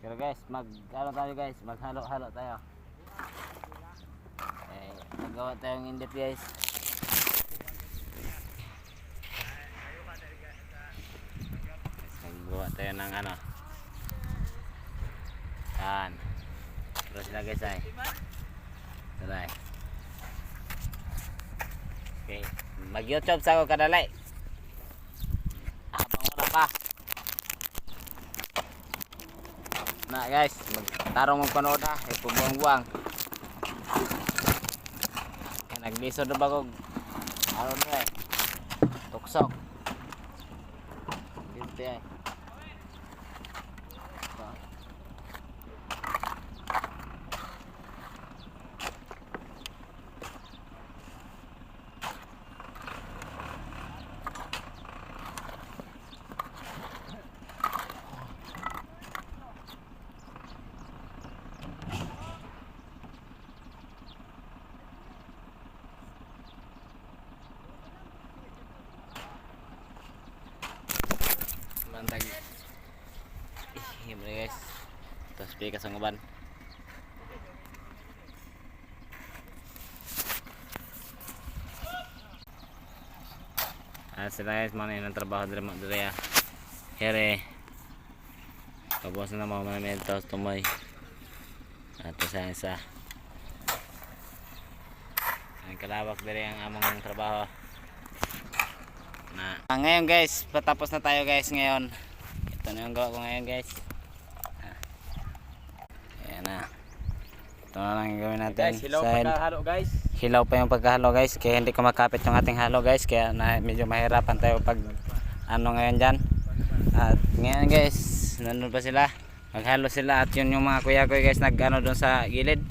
Pero guys, ano tayo guys, maghalo-halo tayo. Okay, magawa tayong indip guys. Magawa tayo ng ano. Yan. Terus na guys ay. Dalay. Okay, mag-YouTube sa ako kadalay. Habang wala pa. Na guys, magtarong mong panood ha, ipubuang-buang. Naglisod na ba kong ano na eh, tuksok. Dito eh. Mantag. Gimana guys? Terus pikas ang uban. Sila guys, mana yung trabaho dari ya. Here. Tapos na mga manamentos tumoy. At sa isa. Ang kalawak dari ang among trabaho. Ngayon guys, patapos na tayo guys ngayon. Ito na yung gawa ko ngayon guys. Ayan na. Ito na lang yung gawin natin. Guys, hilaw pagkahalo guys. Hilaw pa yung pagkahalo guys. Kaya hindi ko makapit yung ating halo guys. Kaya medyo mahirapan tayo pag ano ngayon dyan. At ngayon guys, nandun pa sila. Maghalo sila at yun yung mga kuya ko guys nag-ano doon sa gilid.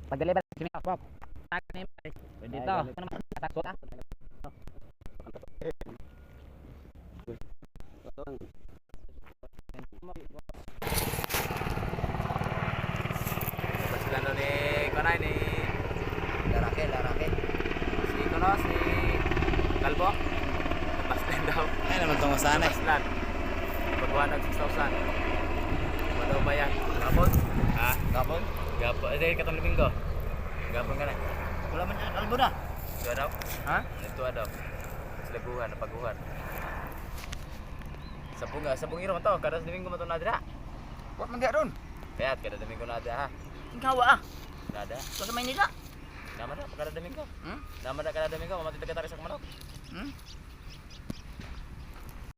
Pag-deliver, sini ka, Bob. Dito. Sila doon ni Kanay ni Larake. Si Kono, si Kalbo. Baslan daw. Ay naman itong usahan eh. Baslan. Pagbuhan ng 6,000. Madaw ba yan? Gapon? Ha? Gapon? Gapon. Eh, katong Domingo. Gapon ka na. Wala man ang kalbo na. Ito daw? Ha? Ito daw. Sila guhan, napaguhan. Sa pungiro mo to, kada Domingo mo to nadira. Wala man diya ron. Kaya't kada Domingo nadira ha. Ikaw ah. Nada. Wala sa Maynila. Nama na kada Domingo. Hmm? Nama na kada Domingo, mamatid ka tayo sa manok. Hmm?